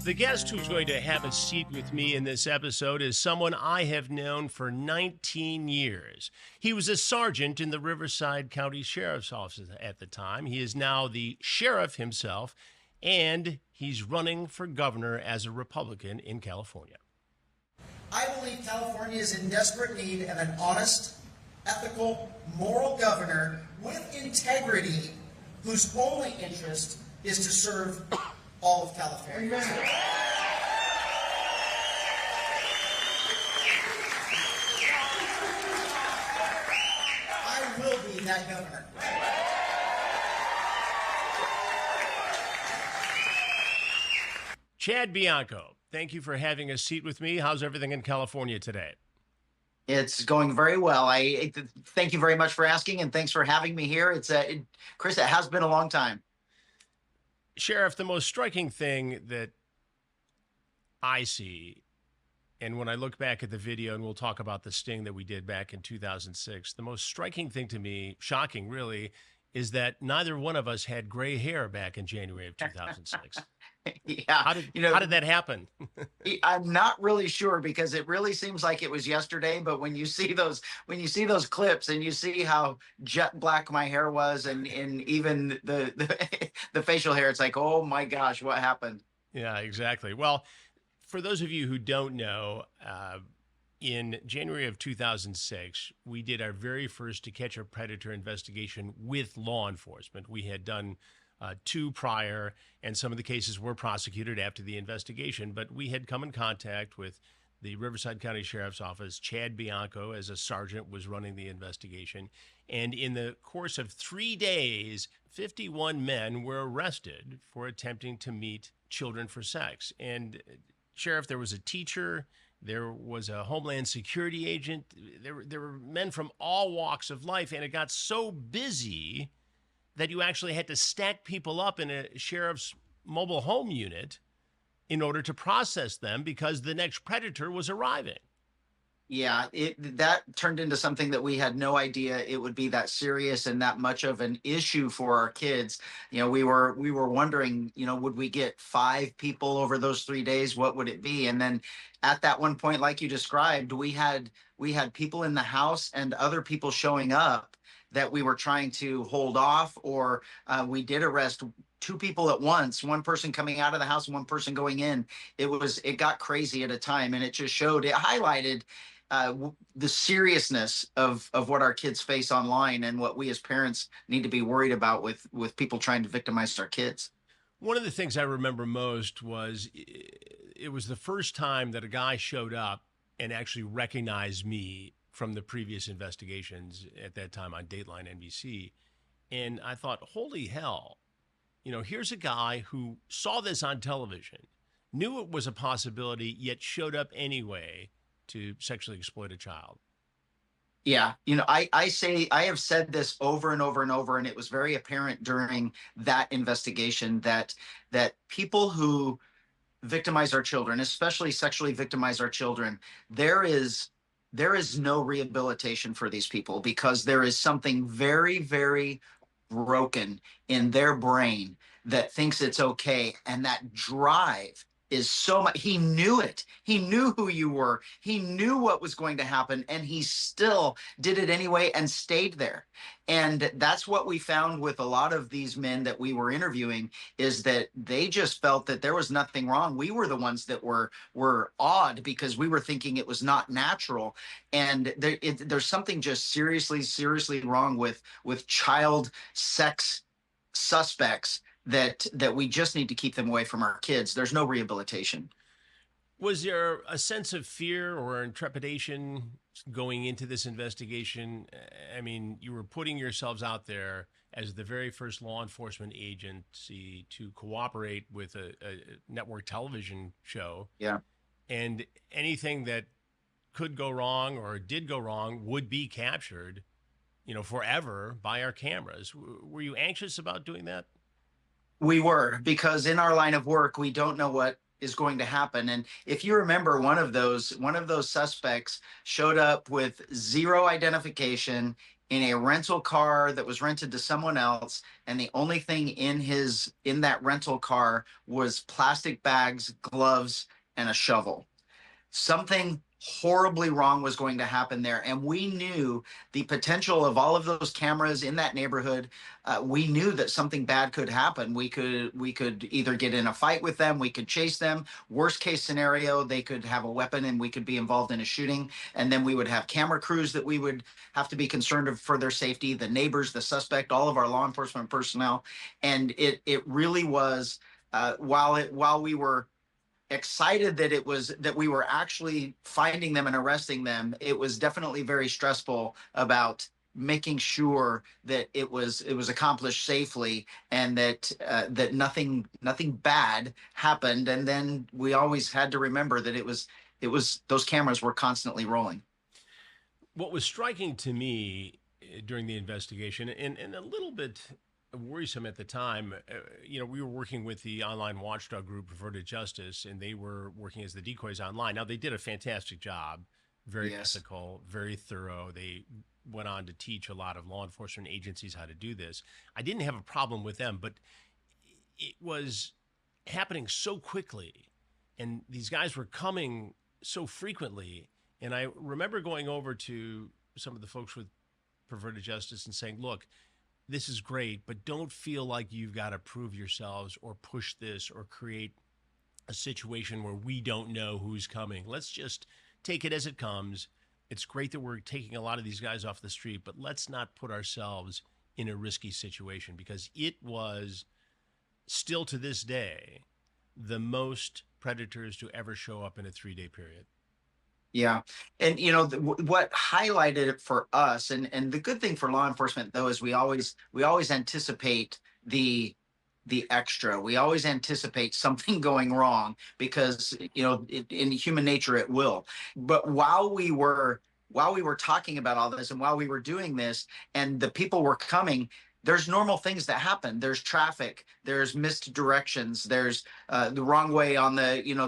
The guest who's going to have a seat with me in this episode is someone I have known for 19 years. He was a sergeant in the Riverside County Sheriff's Office at the time. He is now the sheriff himself, and he's running for governor as a Republican in California. I believe California is in desperate need of an honest, ethical, moral governor with integrity whose only interest is to serve all of California. I will be that governor. Chad Bianco, thank you for having a seat with me. How's everything in California today? It's going very well. I thank you very much for asking, and thanks for having me here. Chris, it has been a long time. Sheriff, the most striking thing that I see, and when I look back at the video, and we'll talk about the sting that we did back in 2006, the most striking thing to me, shocking really, is that neither one of us had gray hair back in January of 2006. Yeah. How did that happen? I'm not really sure, because it really seems like it was yesterday, but when you see those clips and you see how jet black my hair was, and even the facial hair, it's like, oh my gosh, what happened? Yeah, exactly. Well, for those of you who don't know, in January of 2006, we did our very first To Catch a Predator investigation with law enforcement. We had done two prior, and some of the cases were prosecuted after the investigation, but we had come in contact with the Riverside County Sheriff's Office. Chad Bianco, as a sergeant, was running the investigation. And in the course of 3 days, 51 men were arrested for attempting to meet children for sex. And Sheriff, there was a teacher, there was a Homeland Security agent, there were men from all walks of life, and it got so busy that you actually had to stack people up in a sheriff's mobile home unit in order to process them, because the next predator was arriving. Yeah, that turned into something that we had no idea it would be that serious and that much of an issue for our kids. You know, we were wondering, would we get 5 people over those 3 days? What would it be? And then at that one point, like you described, we had people in the house and other people showing up that we were trying to hold off, or we did arrest 2 people at once, one person coming out of the house and one person going in. It got crazy at a time, and it highlighted the seriousness of what our kids face online, and what we as parents need to be worried about with people trying to victimize our kids. One of the things I remember most was it was the first time that a guy showed up and actually recognized me from the previous investigations at that time on Dateline NBC. And I thought, holy hell, here's a guy who saw this on television, knew it was a possibility, yet showed up anyway to sexually exploit a child. Yeah, I have said this over and over and over, and it was very apparent during that investigation that people who victimize our children, especially sexually victimize our children, there is no rehabilitation for these people, because there is something very, very broken in their brain that thinks it's okay. And that drive is so much. He knew it. He knew who you were. He knew what was going to happen, and he still did it anyway and stayed there. And that's what we found with a lot of these men that we were interviewing, is that they just felt that there was nothing wrong. We were the ones that were awed, because we were thinking it was not natural. And there's something just seriously wrong with child sex suspects that we just need to keep them away from our kids. There's no rehabilitation. Was there a sense of fear or trepidation going into this investigation? I mean, you were putting yourselves out there as the very first law enforcement agency to cooperate with a network television show. Yeah. And anything that could go wrong or did go wrong would be captured, forever by our cameras. Were you anxious about doing that? We were, because in our line of work, we don't know what is going to happen. And if you remember, one of those suspects showed up with 0 identification in a rental car that was rented to someone else, and the only thing in that rental car was plastic bags, gloves, and a shovel. Something horribly wrong was going to happen there, and we knew the potential of all of those cameras in that neighborhood. We knew that something bad could happen. We could either get in a fight with them, we could chase them. Worst case scenario, they could have a weapon and we could be involved in a shooting, and then we would have camera crews that we would have to be concerned for their safety, the neighbors, the suspect, all of our law enforcement personnel. And it really was, while we were excited that we were actually finding them and arresting them, it was definitely very stressful about making sure that it was accomplished safely, and that nothing bad happened. And then we always had to remember that it was those cameras were constantly rolling. What was striking to me during the investigation, and a little bit worrisome at the time, we were working with the online watchdog group Perverted Justice, and they were working as the decoys online. Now, they did a fantastic job, very Yes. ethical, very thorough. They went on to teach a lot of law enforcement agencies how to do this. I didn't have a problem with them, but it was happening so quickly, and these guys were coming so frequently. And I remember going over to some of the folks with Perverted Justice and saying, look, this is great, but don't feel like you've got to prove yourselves or push this or create a situation where we don't know who's coming. Let's just take it as it comes. It's great that we're taking a lot of these guys off the street, but let's not put ourselves in a risky situation, because it was still to this day the most predators to ever show up in a 3-day period. Yeah. And what highlighted it for us, and the good thing for law enforcement though is we always anticipate the extra. We always anticipate something going wrong, because in human nature it will. But while we were talking about all this, and while we were doing this and the people were coming, there's normal things that happen. There's traffic, there's missed directions, there's the wrong way on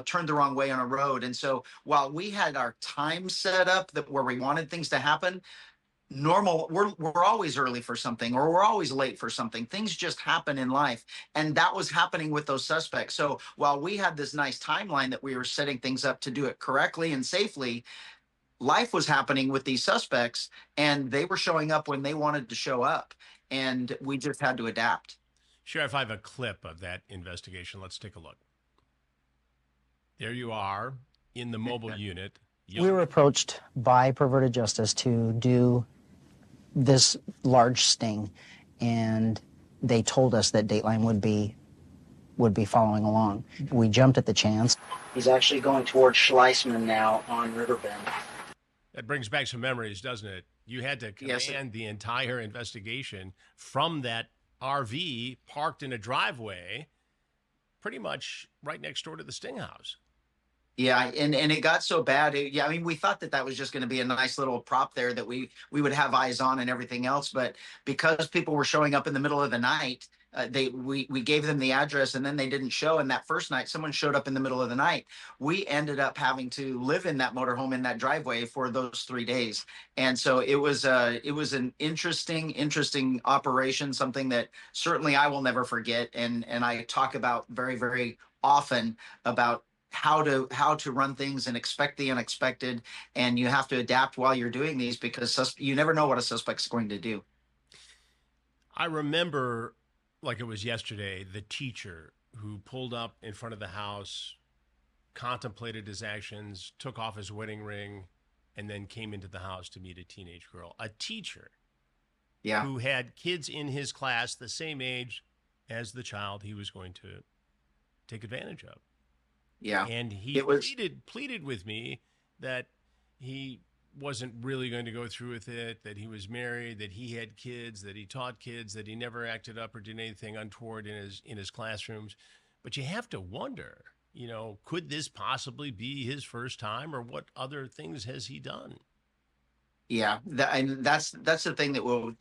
turned the wrong way on a road. And so while we had our time set up that where we wanted things to happen, we're always early for something, or we're always late for something. Things just happen in life, and that was happening with those suspects. So while we had this nice timeline that we were setting things up to do it correctly and safely, life was happening with these suspects, and they were showing up when they wanted to show up, and we just had to adapt. Sheriff, I have a clip of that investigation. Let's take a look. There you are in the mobile unit. We were approached by Perverted Justice to do this large sting, and they told us that Dateline would be following along. We jumped at the chance. He's actually going towards Schleisman now on Riverbend. That brings back some memories, doesn't it? You had to command the entire investigation from that RV parked in a driveway pretty much right next door to the Sting House. Yeah, and it got so bad. I mean, we thought that was just going to be a nice little prop there that we would have eyes on and everything else. But because people were showing up in the middle of the night, we gave them the address, and then they didn't show. And that first night, someone showed up in the middle of the night. We ended up having to live in that motorhome in that driveway for those 3 days. And so it was an interesting operation, something that certainly I will never forget. And I talk about very, very often about how to run things and expect the unexpected, and you have to adapt while you're doing these, because you never know what a suspect's going to do. I remember, like it was yesterday, the teacher who pulled up in front of the house, contemplated his actions, took off his wedding ring, and then came into the house to meet a teenage girl. A teacher who had kids in his class the same age as the child he was going to take advantage of. Yeah. And he pleaded with me that he wasn't really going to go through with it, that he was married, that he had kids, that he taught kids, that he never acted up or did anything untoward in his classrooms. But you have to wonder, could this possibly be his first time, or what other things has he done? Yeah, that's the thing that we'll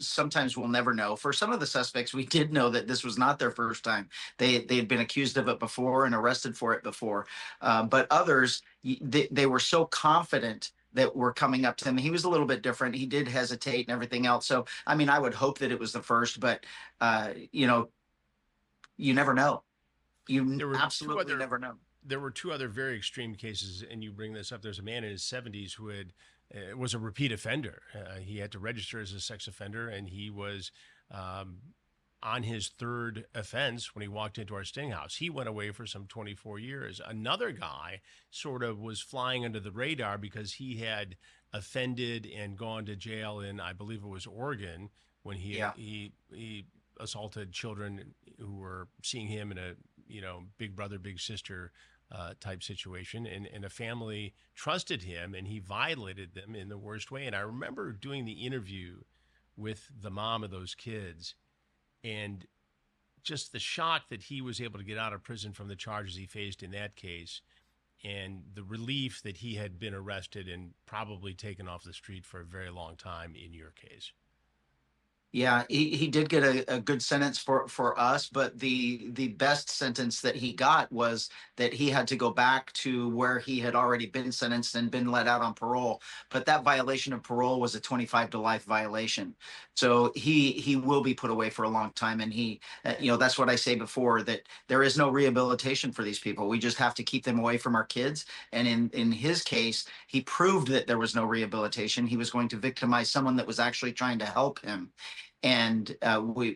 never know. For some of the suspects, we did know that this was not their first time. They had been accused of it before and arrested for it before. But others, they were so confident that were coming up to him. He was a little bit different. He did hesitate and everything else. So, I mean, I would hope that it was the first, but, you know, you never know. You There were two absolutely other never know. there were two other very extreme cases, and you bring this up. There's a man in his 70s who had was a repeat offender. He had to register as a sex offender, and he was on his third offense when he walked into our sting house. He went away for some 24 years. Another guy sort of was flying under the radar because he had offended and gone to jail in, I believe it was Oregon, when he assaulted children who were seeing him in a big brother big sister type situation, and a family trusted him, and he violated them in the worst way. And I remember doing the interview with the mom of those kids, and just the shock that he was able to get out of prison from the charges he faced in that case, and the relief that he had been arrested and probably taken off the street for a very long time in your case. Yeah, he did get a good sentence for us, but the best sentence that he got was that he had to go back to where he had already been sentenced and been let out on parole. But that violation of parole was a 25 to life violation. So he will be put away for a long time. And he, that's what I say before, that there is no rehabilitation for these people. We just have to keep them away from our kids. And in his case, he proved that there was no rehabilitation. He was going to victimize someone that was actually trying to help him. And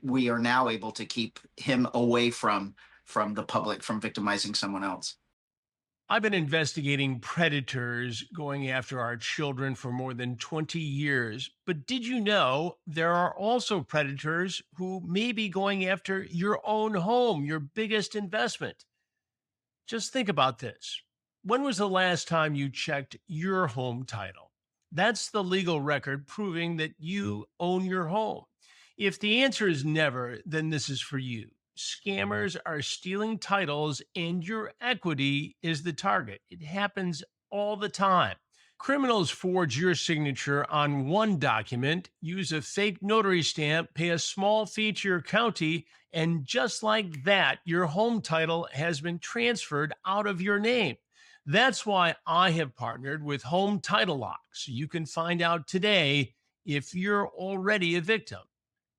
we are now able to keep him away from the public, from victimizing someone else. I've been investigating predators going after our children for more than 20 years. But did you know there are also predators who may be going after your own home, your biggest investment? Just think about this. When was the last time you checked your home title? That's the legal record proving that you own your home. If the answer is never, then this is for you. Scammers are stealing titles and your equity is the target. It happens all the time. Criminals forge your signature on one document, use a fake notary stamp, pay a small fee to your county, and just like that, your home title has been transferred out of your name. That's why I have partnered with Home Title Lock, so you can find out today if you're already a victim.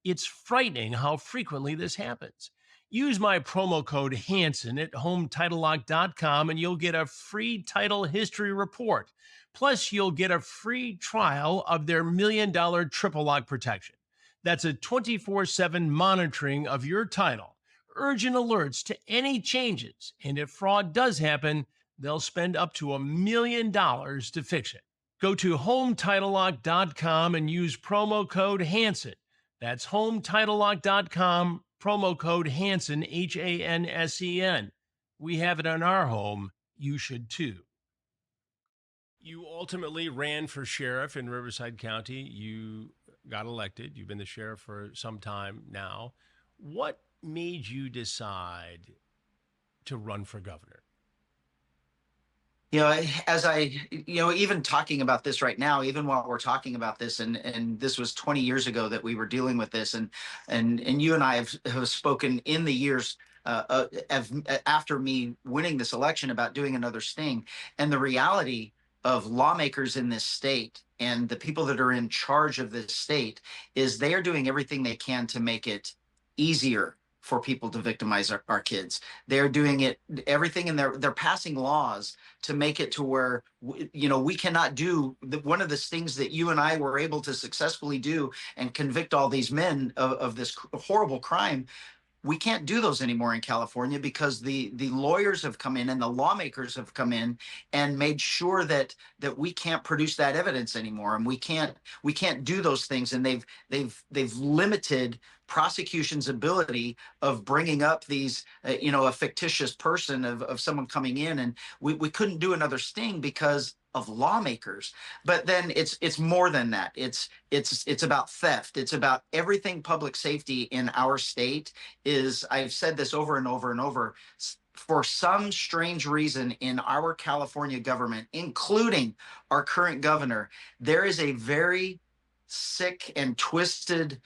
It's frightening how frequently this happens. Use my promo code Hansen at HometitleLock.com and you'll get a free title history report. Plus, you'll get a free trial of their $1 million triple lock protection. That's a 24/7 monitoring of your title, urgent alerts to any changes, and if fraud does happen, they'll spend up to $1 million to fix it. Go to HometitleLock.com and use promo code Hansen. That's HometitleLock.com, promo code Hansen, Hansen. We have it on our home. You should too. You ultimately ran for sheriff in Riverside County. You got elected. You've been the sheriff for some time now. What made you decide to run for governor? As even talking about this right now, even while we're talking about this, and this was 20 years ago that we were dealing with this, and you and I have spoken in the years after me winning this election about doing another sting, and the reality of lawmakers in this state and the people that are in charge of this state is they are doing everything they can to make it easier for people to victimize our kids. They're doing it everything, and they're passing laws to make it to where we cannot do one of the things that you and I were able to successfully do and convict all these men of this horrible crime. We can't do those anymore in California because the lawyers have come in and the lawmakers have come in and made sure that we can't produce that evidence anymore, and we can't do those things, and they've limited prosecution's ability of bringing up these a fictitious person of someone coming in, and we couldn't do another sting because of lawmakers. But then it's more than that. It's about theft. It's about everything. Public safety in our state is, I've said this over and over and over, for some strange reason in our California government, including our current governor, there is a very sick and twisted,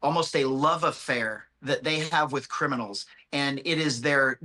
almost a love affair that they have with criminals, and it is their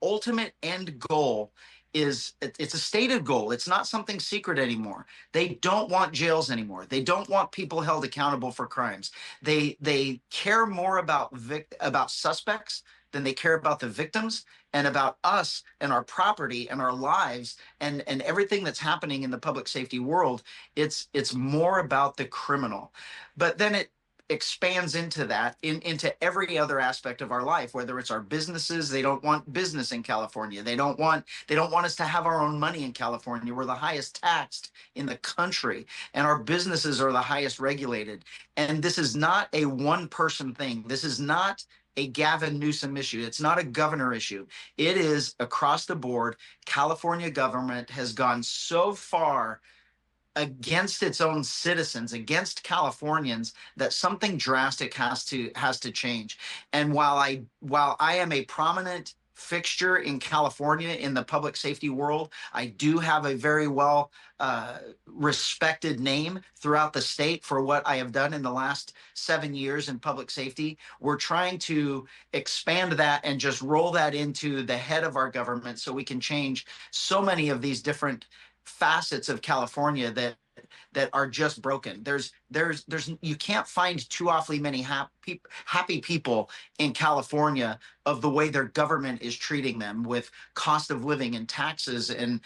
ultimate end goal it's a stated goal. It's not something secret anymore. They don't want jails anymore. They don't want people held accountable for crimes. They care more about suspects than they care about the victims and about us and our property and our lives and everything that's happening in the public safety world. It's more about the criminal. But then it expands into that into every other aspect of our life, whether it's our businesses. They don't want business in California. They don't want us to have our own money in California. We're the highest taxed in the country, and our businesses are the highest regulated. And this is not a one person thing. This is not a Gavin Newsom issue. It's not a governor issue. It is across the board. California government has gone so far against its own citizens, against Californians, that something drastic has to change. And while I am a prominent fixture in California in the public safety world, I do have a very well respected name throughout the state for what I have done in the last 7 years in public safety. We're trying to expand that and just roll that into the head of our government so we can change so many of these different facets of California that are just broken. There's you can't find too awfully many happy people in California of the way their government is treating them with cost of living and taxes and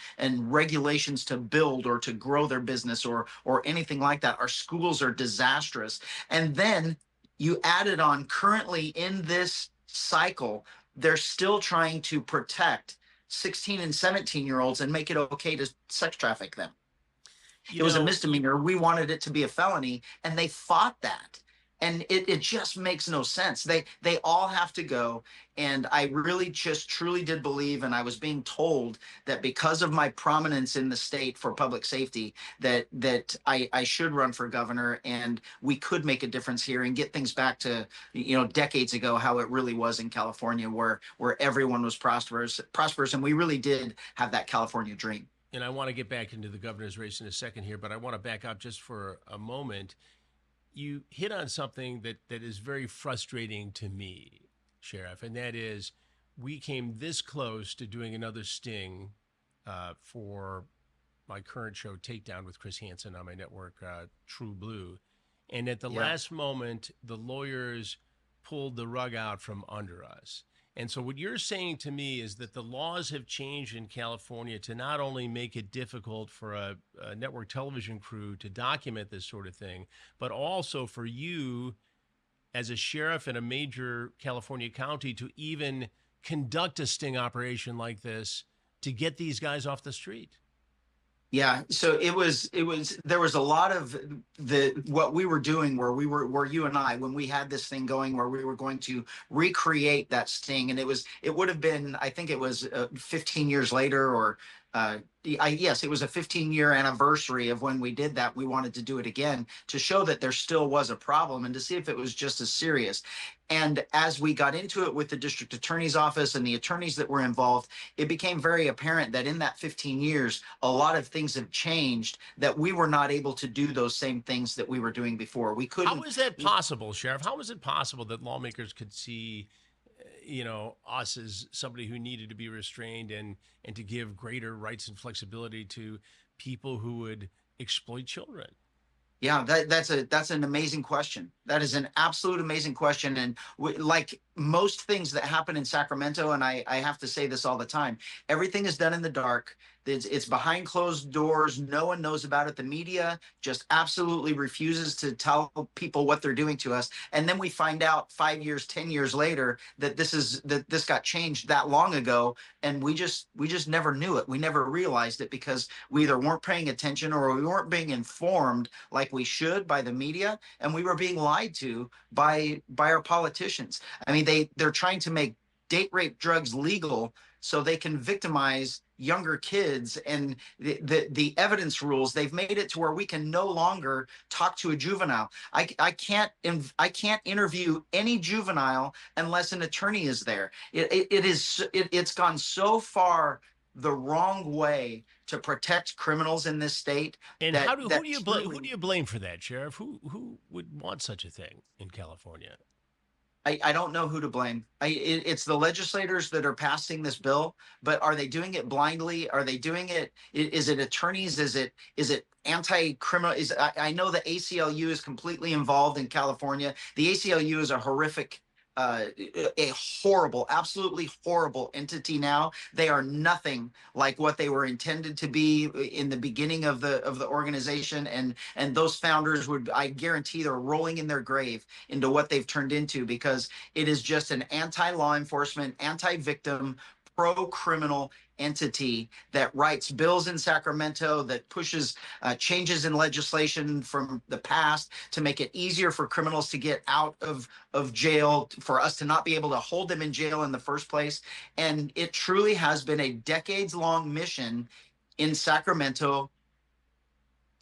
regulations to build or to grow their business or anything like that. Our schools are disastrous. And then you added on currently in this cycle, they're still trying to protect 16 and 17-year-olds and make it okay to sex traffic them. It was a misdemeanor. We wanted it to be a felony, and they fought that. And it just makes no sense. They all have to go. And I really just truly did believe, and I was being told that because of my prominence in the state for public safety, that I should run for governor, and we could make a difference here and get things back to, decades ago, how it really was in California, where everyone was prosperous, and we really did have that California dream. And I want to get back into the governor's race in a second here, but I want to back up just for a moment. You hit on something that is very frustrating to me, Sheriff, and that is we came this close to doing another sting for my current show, Takedown, with Chris Hansen on my network, True Blue. And at the last moment, the lawyers pulled the rug out from under us. And so what you're saying to me is that the laws have changed in California to not only make it difficult for a network television crew to document this sort of thing, but also for you as a sheriff in a major California county to even conduct a sting operation like this to get these guys off the street. Yeah, so there was a lot of what we were doing where you and I, when we had this thing going, where we were going to recreate that sting, and it would have been, I think it was 15 years later, or yes, it was a 15-year anniversary of when we did that. We wanted to do it again to show that there still was a problem and to see if it was just as serious. And as we got into it with the district attorney's office and the attorneys that were involved, it became very apparent that in that 15 years, a lot of things have changed, that we were not able to do those same things that we were doing before. We couldn't. How is that possible, Sheriff? How is it possible that lawmakers could see us as somebody who needed to be restrained and to give greater rights and flexibility to people who would exploit children? Yeah, that's an amazing question. That is an absolute amazing question. And like most things that happen in Sacramento, and I have to say this all the time, everything is done in the dark. It's behind closed doors. No one knows about it. The media just absolutely refuses to tell people what they're doing to us. And then we find out 5 years, 10 years later that this got changed that long ago. And we just never knew it. We never realized it because we either weren't paying attention or we weren't being informed like we should by the media. And we were being lied to by our politicians. I mean, they're trying to make date rape drugs legal so they can victimize younger kids, and the evidence rules, they've made it to where we can no longer talk to a juvenile. I can't interview any juvenile unless an attorney is there. It's gone so far the wrong way to protect criminals in this state. And who do you blame for that, Sheriff? Who would want such a thing in California? I don't know who to blame. It's the legislators that are passing this bill, but are they doing it blindly? Are they doing it? Is it attorneys? Is it anti-criminal? I know the ACLU is completely involved in California. The ACLU is a horrific, a horrible, absolutely horrible entity now. They are nothing like what they were intended to be in the beginning of the organization, and those founders would, I guarantee, they're rolling in their grave into what they've turned into, because it is just an anti-law enforcement, anti-victim, pro-criminal entity that writes bills in Sacramento, that pushes changes in legislation from the past to make it easier for criminals to get out of jail, for us to not be able to hold them in jail in the first place. And it truly has been a decades-long mission in Sacramento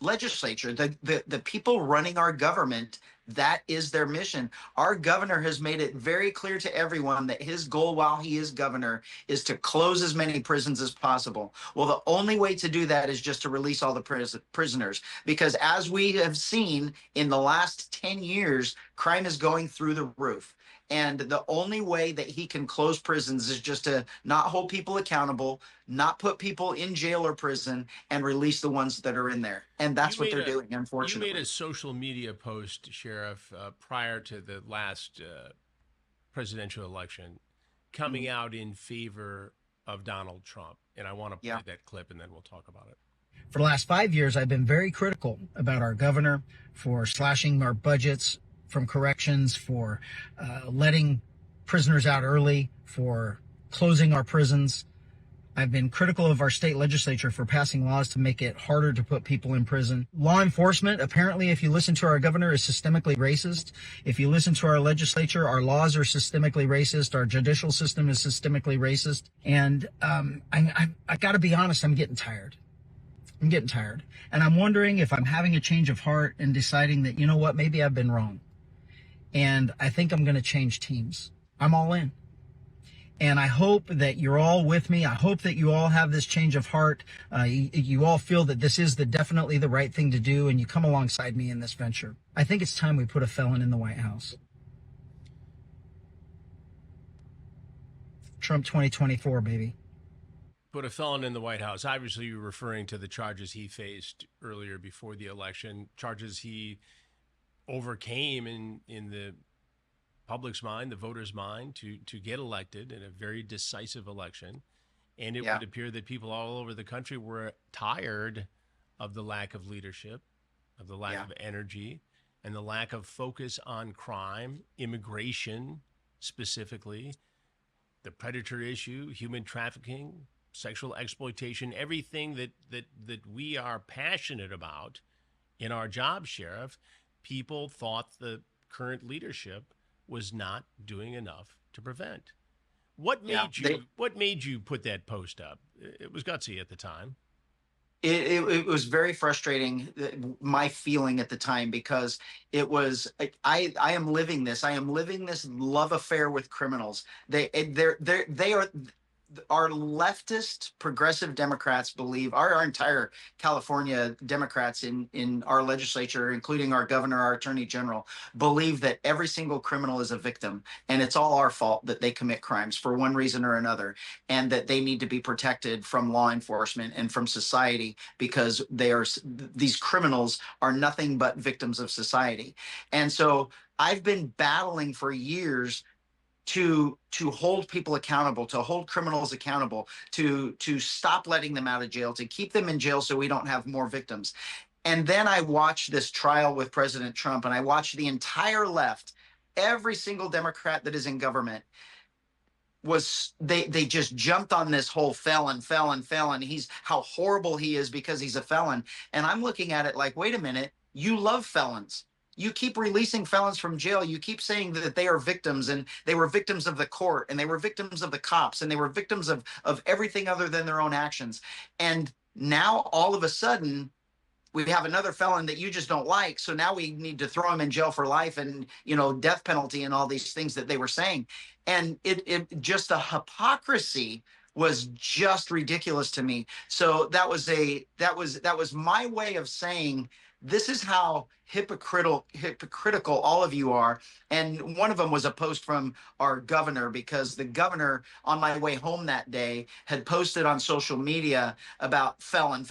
legislature, the people running our government. That is their mission. Our governor has made it very clear to everyone that his goal while he is governor is to close as many prisons as possible. Well, the only way to do that is just to release all the prisoners, because as we have seen in the last 10 years, crime is going through the roof. And the only way that he can close prisons is just to not hold people accountable, not put people in jail or prison, and release the ones that are in there. And that's what they're doing, unfortunately. You made a social media post, Sheriff, prior to the last presidential election, coming out in favor of Donald Trump. And I want to play that clip, and then we'll talk about it. For the last 5 years, I've been very critical about our governor for slashing our budgets from corrections, for letting prisoners out early, for closing our prisons. I've been critical of our state legislature for passing laws to make it harder to put people in prison. Law enforcement, apparently, if you listen to our governor, is systemically racist. If you listen to our legislature, our laws are systemically racist. Our judicial system is systemically racist. And I got to be honest, I'm getting tired. I'm getting tired. And I'm wondering if I'm having a change of heart and deciding that, you know what, maybe I've been wrong. And I think I'm going to change teams. I'm all in. And I hope that you're all with me. I hope that you all have this change of heart. You all feel that this is definitely the right thing to do, and you come alongside me in this venture. I think it's time we put a felon in the White House. Trump 2024, baby. Put a felon in the White House. Obviously, you're referring to the charges he faced earlier before the election, charges he overcame in the public's mind, the voters' mind, to get elected in a very decisive election. And it would appear that people all over the country were tired of the lack of leadership, of the lack of energy, and the lack of focus on crime, immigration specifically, the predator issue, human trafficking, sexual exploitation, everything that we are passionate about in our job, Sheriff. People thought the current leadership was not doing enough to prevent. What made you put that post up? It was gutsy at the time. It was very frustrating, my feeling at the time, because it was, I am living this. I am living this love affair with criminals. They are, our leftist progressive Democrats believe, our entire California Democrats in our legislature, including our governor, our attorney general, believe that every single criminal is a victim, and it's all our fault that they commit crimes for one reason or another, and that they need to be protected from law enforcement and from society, because these criminals are nothing but victims of society. And so I've been battling for years to hold people accountable, to hold criminals accountable, to stop letting them out of jail, to keep them in jail so we don't have more victims. And then I watched this trial with President Trump, and I watched the entire left, every single Democrat that is in government, they just jumped on this whole felon. He's how horrible he is because he's a felon. And I'm looking at it like, wait a minute, you love felons. You keep releasing felons from jail. You keep saying that they are victims, and they were victims of the court, and they were victims of the cops, and they were victims of everything other than their own actions. And now all of a sudden we have another felon that you just don't like. So now we need to throw him in jail for life, and, death penalty and all these things that they were saying. And it just the hypocrisy was just ridiculous to me. So that was my way of saying this is how hypocritical all of you are. And one of them was a post from our governor, because the governor on my way home that day had posted on social media about felon.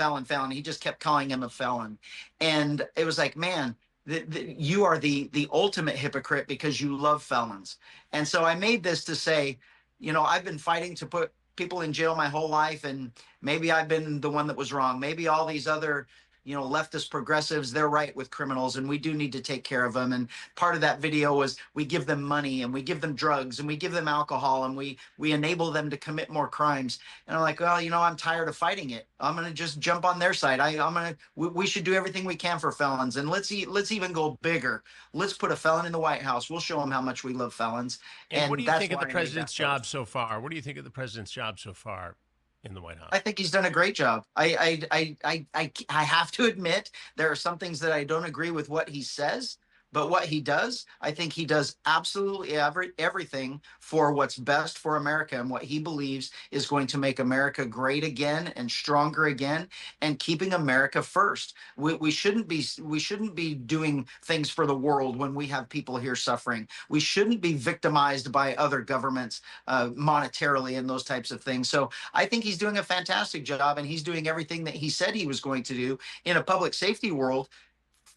He just kept calling him a felon. And it was like, man, you are the ultimate hypocrite because you love felons. And so I made this to say, I've been fighting to put people in jail my whole life, and maybe I've been the one that was wrong. Maybe all these other leftist progressives, they're right with criminals, and we do need to take care of them. And part of that video was we give them money, and we give them drugs, and we give them alcohol, and we enable them to commit more crimes. And I'm like, well, I'm tired of fighting it. I'm going to just jump on their side. We should do everything we can for felons. And let's even go bigger. Let's put a felon in the White House. We'll show them how much we love felons. And what do you that's think of why the I made that president's post. job so far? What do you think of the president's job so far in the White House? I think he's done a great job. I have to admit there are some things that I don't agree with what he says, but what he does, I think he does absolutely everything for what's best for America and what he believes is going to make America great again and stronger again, and keeping America first. We shouldn't be doing things for the world when we have people here suffering. We shouldn't be victimized by other governments monetarily and those types of things. So I think he's doing a fantastic job, and he's doing everything that he said he was going to do in a public safety world.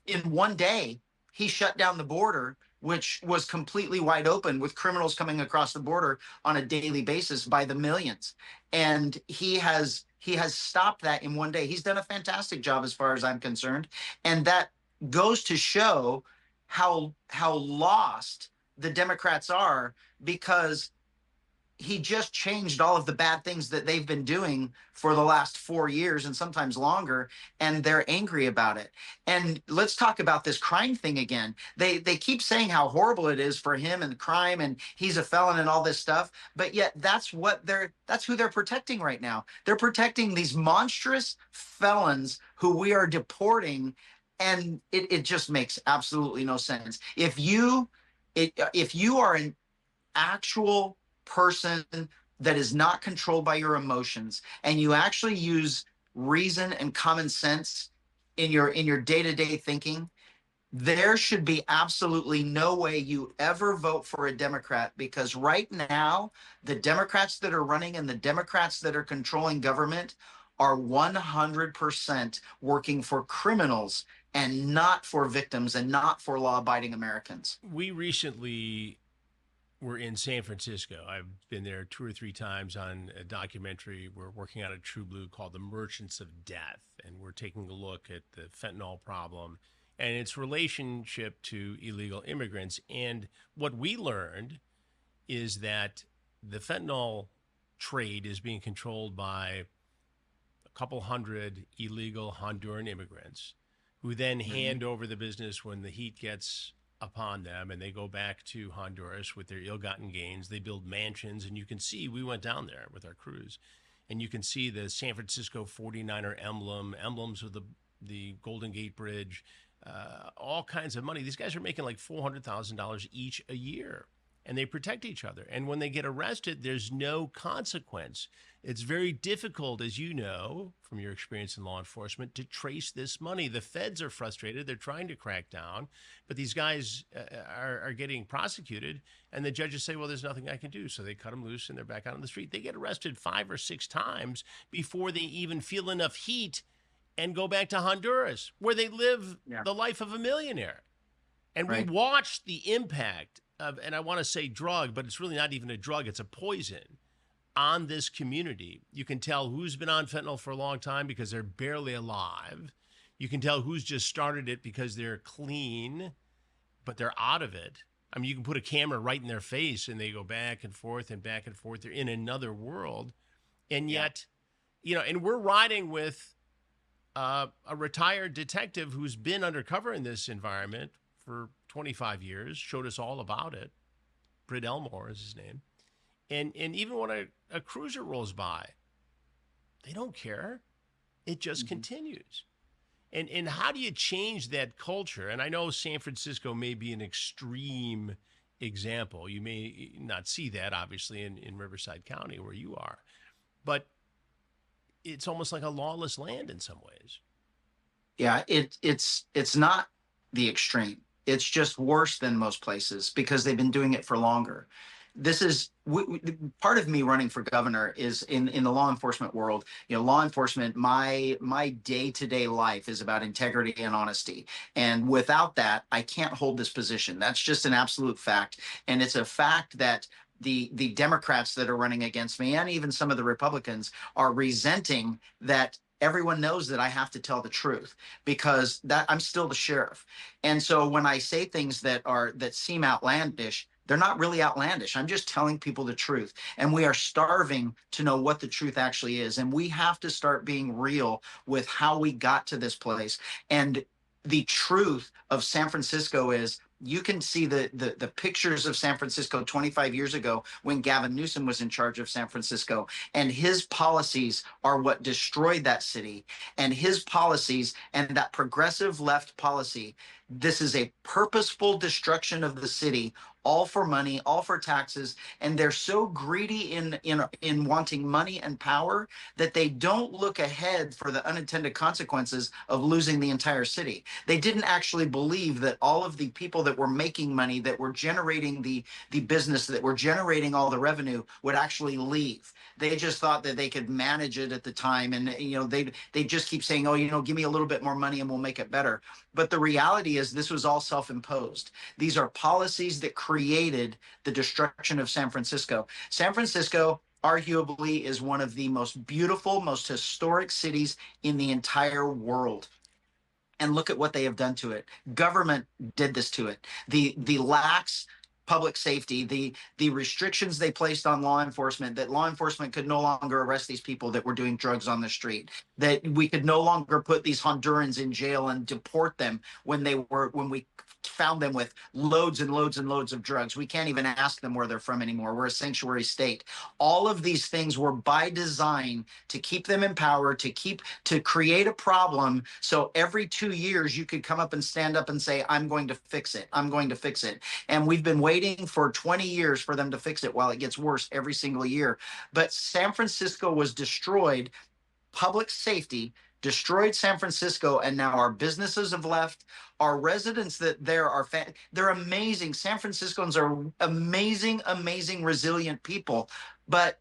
In one day, he shut down the border, which was completely wide open with criminals coming across the border on a daily basis by the millions. And he has stopped that in one day. He's done a fantastic job as far as I'm concerned. And that goes to show how lost the Democrats are, because he just changed all of the bad things that they've been doing for the last 4 years and sometimes longer, and they're angry about it. And let's talk about this crime thing again. They keep saying how horrible it is for him and crime, and he's a felon and all this stuff, but yet that's who they're protecting right now. They're protecting these monstrous felons who we are deporting, and it just makes absolutely no sense. If you are an actual person that is not controlled by your emotions, and you actually use reason and common sense in your day-to-day thinking, there should be absolutely no way you ever vote for a Democrat, because right now the Democrats that are running and the Democrats that are controlling government are 100% working for criminals and not for victims and not for law-abiding Americans. We recently were in San Francisco. I've been there 2 or 3 times on a documentary. We're working on a True Blue called The Merchants of Death, and we're taking a look at the fentanyl problem and its relationship to illegal immigrants. And what we learned is that the fentanyl trade is being controlled by a couple hundred illegal Honduran immigrants who then hand over the business when the heat gets upon them, and they go back to Honduras with their ill-gotten gains. They build mansions, and you can see, we went down there with our crews, and you can see the San Francisco 49er emblems of the Golden Gate Bridge, all kinds of money. These guys are making like $400,000 each a year, and they protect each other. And when they get arrested, there's no consequence. It's very difficult, as you know from your experience in law enforcement, to trace this money. The feds are frustrated. They're trying to crack down, but these guys are getting prosecuted, and the judges say, well, there's nothing I can do. So they cut them loose, and they're back out on the street. They get arrested 5 or 6 times before they even feel enough heat and go back to Honduras, where they live the life of a millionaire. And we watched the impact of, and I want to say drug, but it's really not even a drug, it's a poison, on this community. You can tell who's been on fentanyl for a long time because they're barely alive. You can tell who's just started it because they're clean, but they're out of it. I mean, you can put a camera right in their face and they go back and forth and back and forth. They're in another world. And yet, and we're riding with a retired detective who's been undercover in this environment for 25 years, showed us all about it. Britt Elmore is his name. And even when a cruiser rolls by, they don't care. It just continues. And how do you change that culture? And I know San Francisco may be an extreme example. You may not see that, obviously, in Riverside County where you are. but it's almost like a lawless land in some ways. Yeah, it's not the extreme. It's just worse than most places because they've been doing it for longer. This is part of me running for governor is in the law enforcement world. You know, law enforcement, my day-to-day life is about integrity and honesty. And without that, I can't hold this position. That's just an absolute fact. And it's a fact that the Democrats that are running against me and even some of the Republicans are resenting that everyone knows that I have to tell the truth because that I'm still the sheriff. And so when I say things that seem outlandish, they're not really outlandish. I'm just telling people the truth. And we are starving to know what the truth actually is. And we have to start being real with how we got to this place. And the truth of San Francisco is you can see the pictures of San Francisco 25 years ago when Gavin Newsom was in charge of San Francisco, and his policies are what destroyed that city. And his policies and that progressive left policy, this is a purposeful destruction of the city, all for money, all for taxes, and they're so greedy in wanting money and power that they don't look ahead for the unintended consequences of losing the entire city. They didn't actually believe that all of the people that were making money, that were generating the business, that were generating all the revenue would actually leave. They just thought that they could manage it at the time, and they just keep saying, oh, give me a little bit more money and we'll make it better. But the reality is this was all self-imposed. These are policies that created the destruction of San Francisco. San Francisco arguably is one of the most beautiful, most historic cities in the entire world. And look at what they have done to it. Government did this to it. The lax public safety, the restrictions they placed on law enforcement, that law enforcement could no longer arrest these people that were doing drugs on the street, that we could no longer put these Hondurans in jail and deport them when we found them with loads and loads and loads of drugs. We can't even ask them where they're from anymore. We're a sanctuary state. All of these things were by design to keep them in power, to create a problem. So every 2 years you could come up and stand up and say, I'm going to fix it. I'm going to fix it. And we've been waiting for 20 years for them to fix it while it gets worse every single year. But San Francisco was destroyed. Public safety destroyed San Francisco, and now our businesses have left. Our residents that there are, they're amazing. San Franciscans are amazing, amazing, resilient people, but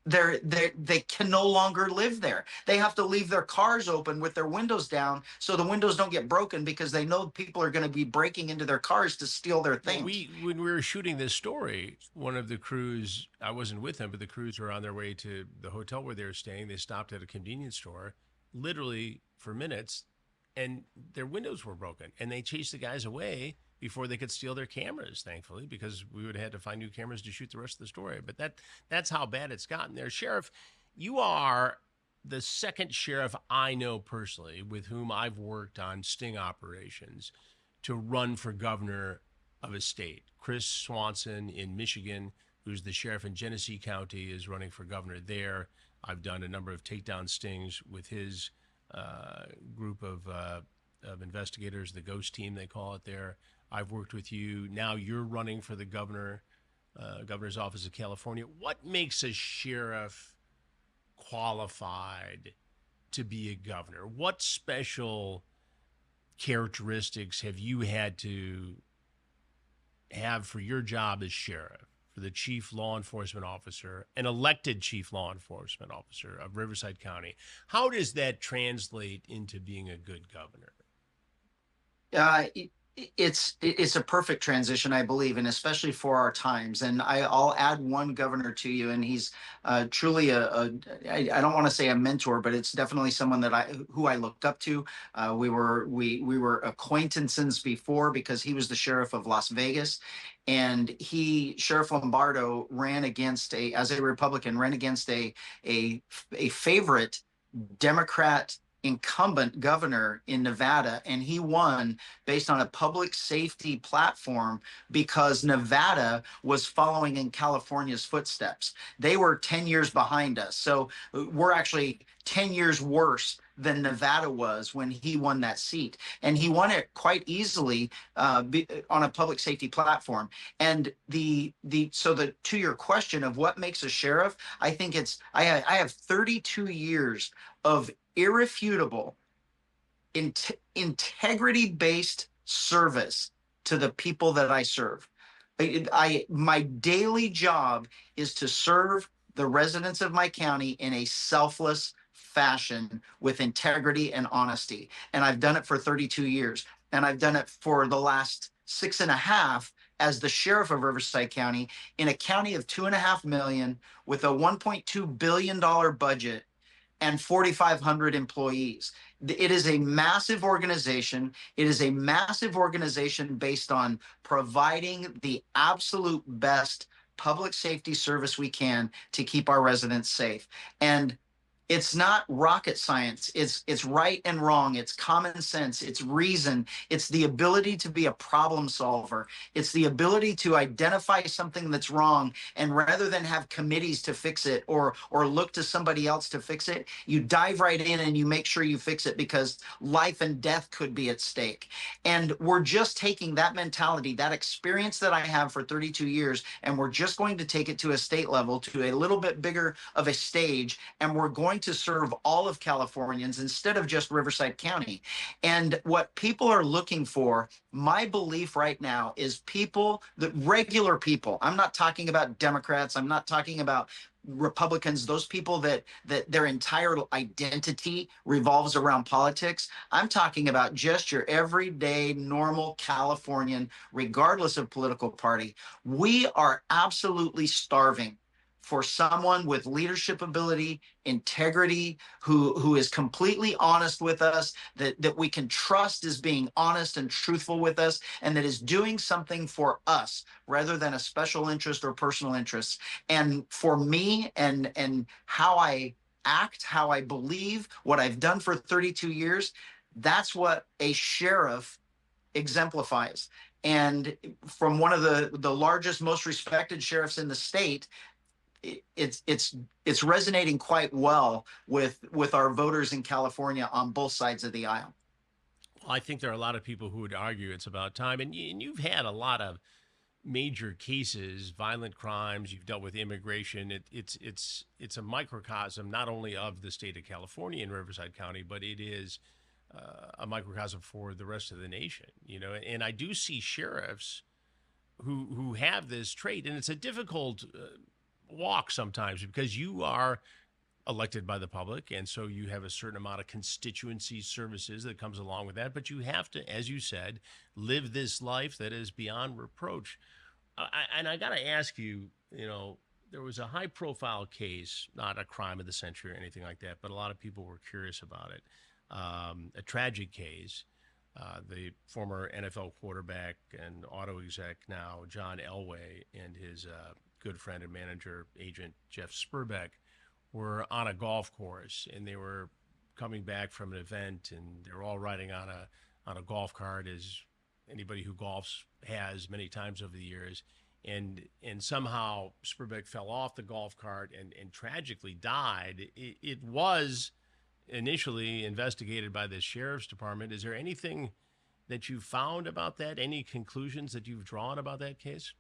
they can no longer live there. They have to leave their cars open with their windows down so the windows don't get broken because they know people are going to be breaking into their cars to steal their things. When we were shooting this story, one of the crews, I wasn't with them, but the crews were on their way to the hotel where they were staying. They stopped at a convenience store, literally for minutes, and their windows were broken. And they chased the guys away before they could steal their cameras, thankfully, because we would have had to find new cameras to shoot the rest of the story. But that's how bad it's gotten there. Sheriff, you are the second sheriff I know personally with whom I've worked on sting operations to run for governor of a state. Chris Swanson in Michigan, who's the sheriff in Genesee County, is running for governor there. I've done a number of takedown stings with his group of investigators, the ghost team, they call it there. I've worked with you. Now you're running for the governor's office of California. What makes a sheriff qualified to be a governor? What special characteristics have you had to have for your job as sheriff, for the chief law enforcement officer, an elected chief law enforcement officer of Riverside County? How does that translate into being a good governor? It's a perfect transition, I believe, and especially for our times. And I'll add one governor to you, and he's truly I don't want to say a mentor, but it's definitely someone who I looked up to. We were acquaintances before because he was the sheriff of Las Vegas, and Sheriff Lombardo as a Republican, ran against a favorite Democrat incumbent governor in Nevada, and he won based on a public safety platform because Nevada was following in California's footsteps. They were 10 years behind us. So we're actually 10 years worse than Nevada was when he won that seat. And he won it quite easily on a public safety platform. And to your question of what makes a sheriff, I think I have 32 years of irrefutable integrity-based service to the people that I serve. My daily job is to serve the residents of my county in a selfless fashion with integrity and honesty. And I've done it for 32 years. And I've done it for the last 6.5 as the sheriff of Riverside County, in a county of 2.5 million with a $1.2 billion budget and 4,500 employees. It is a massive organization. It is a massive organization based on providing the absolute best public safety service we can to keep our residents safe. And it's not rocket science. It's right and wrong. It's common sense. It's reason. It's the ability to be a problem solver. It's the ability to identify something that's wrong, and rather than have committees to fix it or look to somebody else to fix it, you dive right in and you make sure you fix it, because life and death could be at stake. And we're just taking that mentality, that experience that I have for 32 years, and we're just going to take it to a state level, to a little bit bigger of a stage, and we're going to serve all of Californians instead of just Riverside County. And what people are looking for, my belief right now, is people, the regular people. I'm not talking about Democrats. I'm not talking about Republicans, those people that their entire identity revolves around politics. I'm talking about just your everyday, normal Californian, regardless of political party. We are absolutely starving for someone with leadership ability, integrity, who is completely honest with us, that we can trust is being honest and truthful with us, and that is doing something for us rather than a special interest or personal interest. And for me, and how I act, how I believe, what I've done for 32 years, that's what a sheriff exemplifies. And from one of the largest, most respected sheriffs in the state, it's resonating quite well with our voters in California on both sides of the aisle. Well, I think there are a lot of people who would argue it's about time, and you've had a lot of major cases, violent crimes. You've dealt with immigration. It's a microcosm not only of the state of California and Riverside County, but it is a microcosm for the rest of the nation. And I do see sheriffs who have this trait, and it's a difficult walk sometimes, because you are elected by the public, and so you have a certain amount of constituency services that comes along with that, but you have to, as you said, live this life that is beyond reproach. And I got to ask you, there was a high profile case, not a crime of the century or anything like that, but a lot of people were curious about it. A tragic case. The former NFL quarterback and auto exec now, John Elway, and his good friend and manager, agent Jeff Spurbeck, were on a golf course, and they were coming back from an event, and they were all riding on a golf cart, as anybody who golfs has many times over the years. And somehow Spurbeck fell off the golf cart and tragically died. It was initially investigated by the sheriff's department. Is there anything that you found about that? Any conclusions that you've drawn about that case?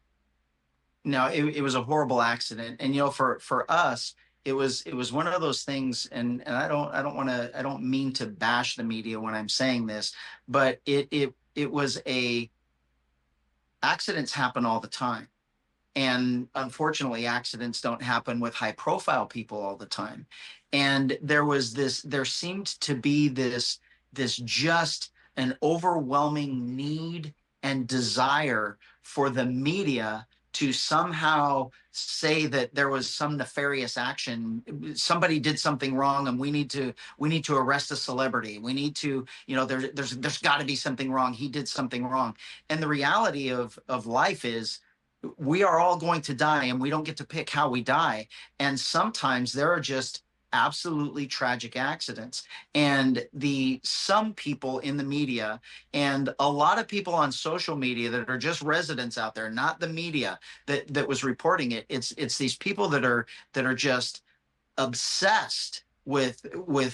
No, it was a horrible accident. And for us, it was one of those things, and I don't mean to bash the media when I'm saying this, but it was accidents happen all the time. And unfortunately, accidents don't happen with high profile people all the time. And there seemed to be this just an overwhelming need and desire for the media to somehow say that there was some nefarious action. Somebody did something wrong, and we need to arrest a celebrity. We need to, there's got to be something wrong. He did something wrong. And the reality of life is, we are all going to die, and we don't get to pick how we die. And sometimes there are just absolutely tragic accidents. And some people in the media, and a lot of people on social media that are just residents out there, not the media that was reporting it. It's these people that are just obsessed with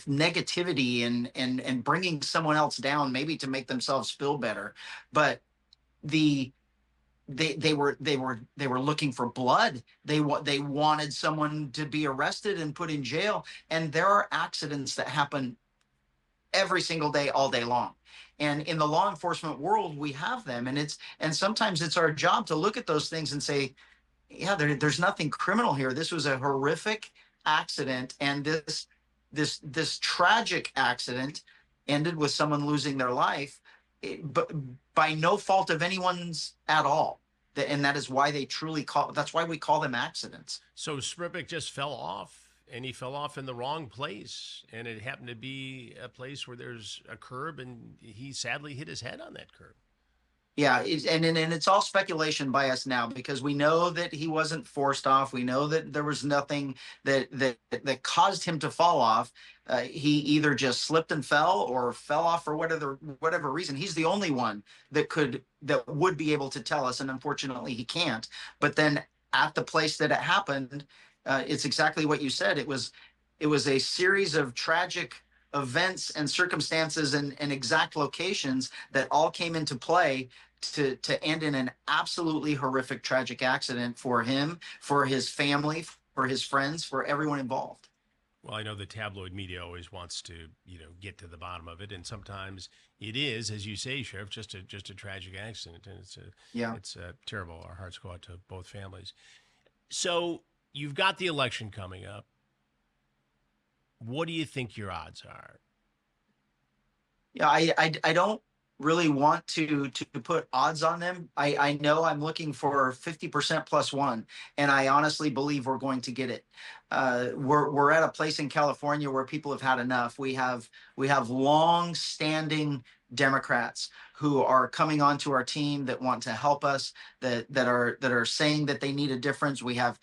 negativity and bringing someone else down, maybe to make themselves feel better. But the they were looking for blood. They wanted someone to be arrested and put in jail. And there are accidents that happen every single day, all day long. And in the law enforcement world, we have them, and sometimes it's our job to look at those things and say, yeah, there's nothing criminal here. This was a horrific accident, and this tragic accident ended with someone losing their life, but by no fault of anyone's at all. And that is why that's why we call them accidents. So Spripik just fell off, and he fell off in the wrong place, and it happened to be a place where there's a curb, and he sadly hit his head on that curb. Yeah, and it's all speculation by us now, because we know that he wasn't forced off. We know that there was nothing that caused him to fall off. He either just slipped and fell, or fell off for whatever reason. He's the only one that would be able to tell us, and unfortunately, he can't. But then at the place that it happened, it's exactly what you said. It was a series of tragic events and circumstances and exact locations that all came into play to end in an absolutely horrific, tragic accident for him, for his family, for his friends, for everyone involved. Well, I know the tabloid media always wants to, get to the bottom of it, and sometimes it is, as you say, Sheriff, just a tragic accident, and it's terrible. Our hearts go out to both families. So you've got the election coming up. What do you think your odds are? Yeah, I don't really want to put odds on them. I know I'm looking for 50% plus one, and I honestly believe we're going to get it. We're at a place in California where people have had enough. We have long-standing Democrats who are coming onto our team that want to help us, that are saying that they need a difference. We have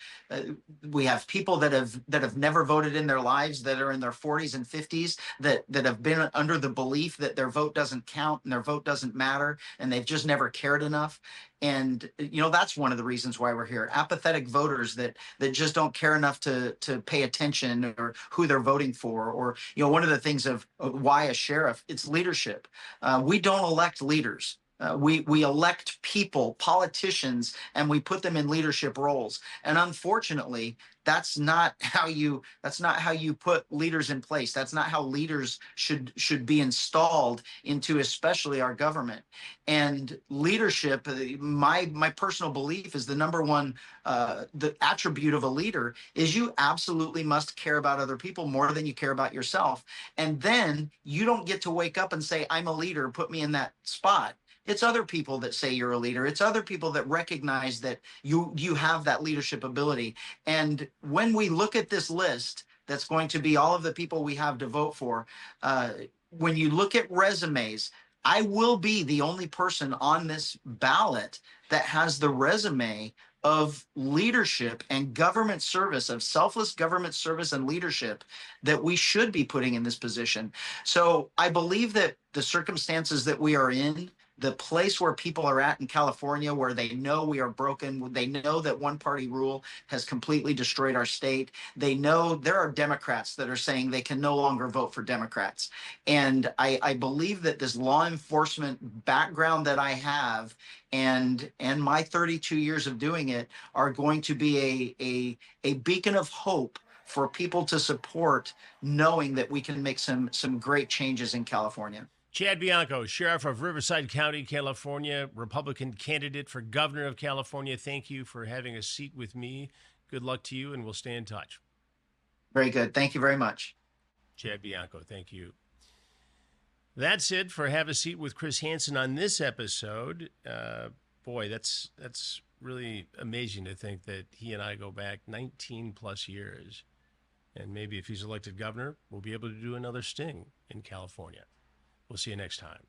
people that have never voted in their lives, that are in their 40s and 50s, that have been under the belief that their vote doesn't count and their vote doesn't matter, and they've just never cared enough. And that's one of the reasons why we're here. Apathetic voters that just don't care enough to pay attention, or who they're voting for. Or one of the things of why a sheriff, it's leadership. We don't elect leaders. We elect people, politicians, and we put them in leadership roles. And unfortunately, that's not how you put leaders in place. That's not how leaders should be installed into, especially our government. And leadership, my personal belief is the number one the attribute of a leader is you absolutely must care about other people more than you care about yourself. And then you don't get to wake up and say, I'm a leader, put me in that spot. It's other people that say you're a leader. It's other people that recognize that you have that leadership ability. And when we look at this list, that's going to be all of the people we have to vote for. When you look at resumes, I will be the only person on this ballot that has the resume of leadership and government service, of selfless government service and leadership, that we should be putting in this position. So I believe that the circumstances that we are in, the place where people are at in California, where they know we are broken, they know that one-party rule has completely destroyed our state. They know there are Democrats that are saying they can no longer vote for Democrats. And I believe that this law enforcement background that I have and my 32 years of doing it are going to be a beacon of hope for people to support, knowing that we can make some great changes in California. Chad Bianco, Sheriff of Riverside County, California, Republican candidate for governor of California. Thank you for having a seat with me. Good luck to you, and we'll stay in touch. Very good. Thank you very much. Chad Bianco, thank you. That's it for Have a Seat with Chris Hansen on this episode. Boy, that's really amazing to think that he and I go back 19 plus years. And maybe if he's elected governor, we'll be able to do another sting in California. We'll see you next time.